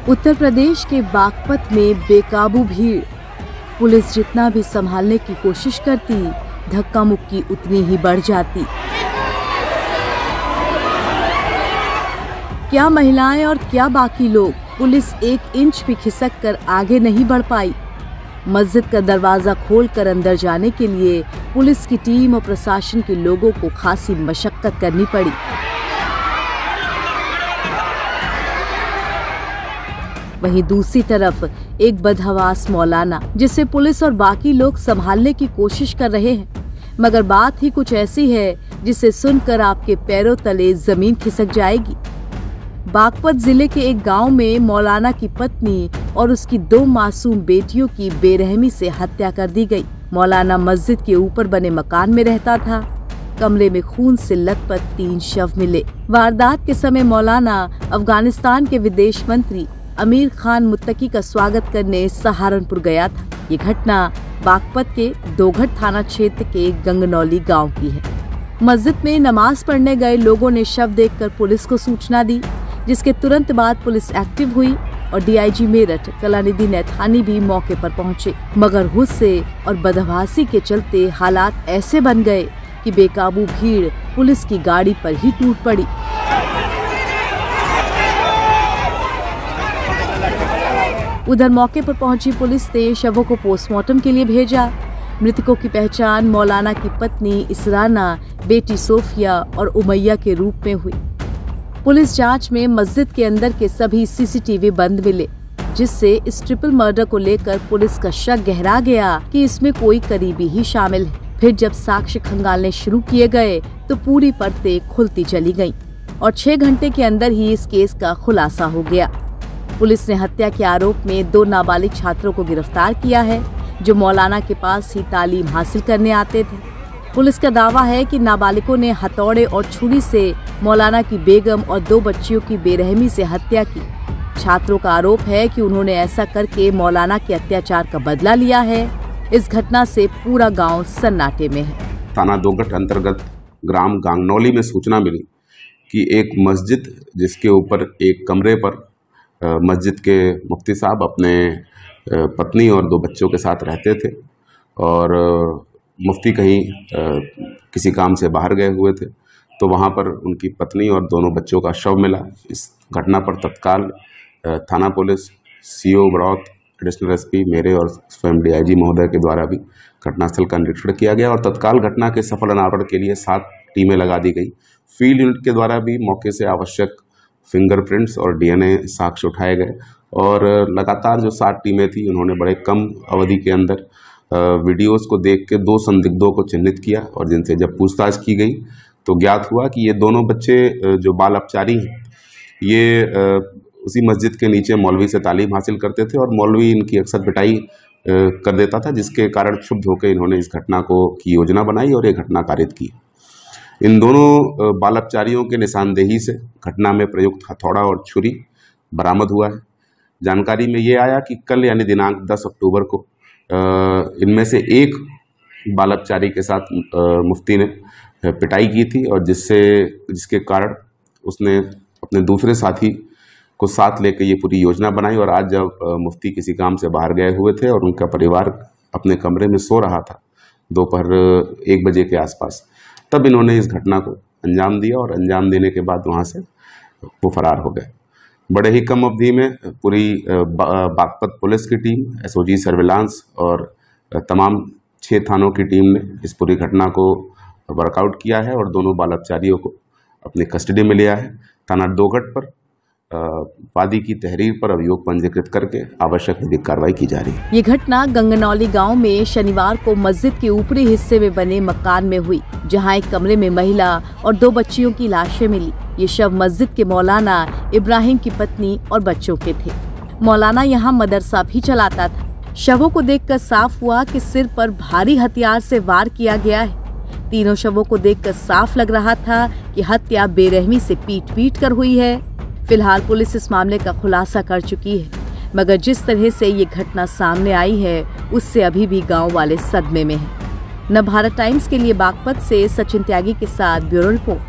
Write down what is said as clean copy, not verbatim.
उत्तर प्रदेश के बागपत में बेकाबू भीड़। पुलिस जितना भी संभालने की कोशिश करती, धक्का मुक्की उतनी ही बढ़ जाती। क्या महिलाएं और क्या बाकी लोग, पुलिस 1 इंच भी खिसक कर आगे नहीं बढ़ पाई। मस्जिद का दरवाजा खोलकर अंदर जाने के लिए पुलिस की टीम और प्रशासन के लोगों को खासी मशक्कत करनी पड़ी। वहीं दूसरी तरफ एक बदहवास मौलाना, जिसे पुलिस और बाकी लोग संभालने की कोशिश कर रहे हैं, मगर बात ही कुछ ऐसी है जिसे सुनकर आपके पैरों तले जमीन खिसक जाएगी। बागपत जिले के एक गांव में मौलाना की पत्नी और उसकी 2 मासूम बेटियों की बेरहमी से हत्या कर दी गई। मौलाना मस्जिद के ऊपर बने मकान में रहता था। कमरे में खून से लथपथ 3 शव मिले। वारदात के समय मौलाना अफगानिस्तान के विदेश मंत्री अमीर खान मुत्तकी का स्वागत करने सहारनपुर गया था। ये घटना बागपत के दोघट थाना क्षेत्र के गंगनौली गांव की है। मस्जिद में नमाज पढ़ने गए लोगों ने शव देखकर पुलिस को सूचना दी, जिसके तुरंत बाद पुलिस एक्टिव हुई और डीआईजी मेरठ कलानिधि नैथानी भी मौके पर पहुंचे। मगर गुस्से और बदहवासी के चलते हालात ऐसे बन गए कि बेकाबू भीड़ पुलिस की गाड़ी पर ही टूट पड़ी। उधर मौके पर पहुंची पुलिस ने शवों को पोस्टमार्टम के लिए भेजा। मृतकों की पहचान मौलाना की पत्नी इसराना, बेटी सोफिया और उमैया के रूप में हुई। पुलिस जांच में मस्जिद के अंदर के सभी सीसीटीवी बंद मिले, जिससे इस ट्रिपल मर्डर को लेकर पुलिस का शक गहरा गया कि इसमें कोई करीबी ही शामिल है। फिर जब साक्ष्य खंगालने शुरू किए गए तो पूरी परतें खुलती चली गईं और 6 घंटे के अंदर ही इस केस का खुलासा हो गया। पुलिस ने हत्या के आरोप में 2 नाबालिग छात्रों को गिरफ्तार किया है, जो मौलाना के पास ही तालीम हासिल करने आते थे। पुलिस का दावा है कि नाबालिगों ने हथौड़े और छुरी से मौलाना की बेगम और 2 बच्चियों की बेरहमी से हत्या की। छात्रों का आरोप है कि उन्होंने ऐसा करके मौलाना के अत्याचार का बदला लिया है। इस घटना से पूरा गांव सन्नाटे में है। थाना दोघट अंतर्गत ग्राम गांगनौली में सूचना मिली कि एक मस्जिद, जिसके ऊपर एक कमरे पर मस्जिद के मुफ्ती साहब अपने पत्नी और 2 बच्चों के साथ रहते थे और मुफ्ती कहीं किसी काम से बाहर गए हुए थे, तो वहाँ पर उनकी पत्नी और दोनों बच्चों का शव मिला। इस घटना पर तत्काल थाना police, CO Baraut, additional SP मेरे और स्वयं डीआईजी महोदय के द्वारा भी घटनास्थल का निरीक्षण किया गया और तत्काल घटना के सफल अनावरण के लिए 7 टीमें लगा दी गई। फील्ड यूनिट के द्वारा भी मौके से आवश्यक फिंगरप्रिंट्स और डीएनए साक्ष्य उठाए गए और लगातार जो 7 टीमें थी, उन्होंने बड़े कम अवधि के अंदर वीडियोस को देख के 2 संदिग्धों को चिन्हित किया और जिनसे जब पूछताछ की गई तो ज्ञात हुआ कि ये दोनों बच्चे जो बाल अपचारी हैं, ये उसी मस्जिद के नीचे मौलवी से तालीम हासिल करते थे और मौलवी इनकी अक्सर पिटाई कर देता था, जिसके कारण क्षुब्ध होकर इन्होंने इस घटना की योजना बनाई और ये घटना कारित की। इन दोनों बाल अपचारियों के निशानदेही से घटना में प्रयुक्त हथौड़ा और छुरी बरामद हुआ है। जानकारी में ये आया कि कल यानी दिनांक 10 अक्टूबर को इनमें से एक बाल अपचारी के साथ मुफ्ती ने पिटाई की थी और जिसके कारण उसने अपने दूसरे साथी को साथ लेकर ये पूरी योजना बनाई और आज जब मुफ्ती किसी काम से बाहर गए हुए थे और उनका परिवार अपने कमरे में सो रहा था दोपहर 1 बजे के आसपास, तब इन्होंने इस घटना को अंजाम दिया और अंजाम देने के बाद वहाँ से वो फरार हो गए। बड़े ही कम अवधि में पूरी बागपत पुलिस की टीम, एसओजी सर्विलांस और तमाम 6 थानों की टीम ने इस पूरी घटना को वर्कआउट किया है और दोनों बाल अपचारियों को अपनी कस्टडी में लिया है। थाना दोघट पर वादी की तहरीर पर अभियोग पंजीकृत करके आवश्यक विधिक कार्रवाई की जा रही है। ये घटना गंगनौली गांव में शनिवार को मस्जिद के ऊपरी हिस्से में बने मकान में हुई, जहां एक कमरे में महिला और 2 बच्चियों की लाशें मिली। ये शव मस्जिद के मौलाना इब्राहिम की पत्नी और बच्चों के थे। मौलाना यहाँ मदरसा भी चलाता था। शवों को देखकर साफ हुआ कि सिर पर भारी हथियार से वार किया गया है। तीनों शवों को देखकर साफ लग रहा था कि हत्या बेरहमी से पीट कर हुई है। फिलहाल पुलिस इस मामले का खुलासा कर चुकी है, मगर जिस तरह से ये घटना सामने आई है उससे अभी भी गांव वाले सदमे में हैं। नवभारत टाइम्स के लिए बागपत से सचिन त्यागी के साथ ब्यूरो रिपोर्ट।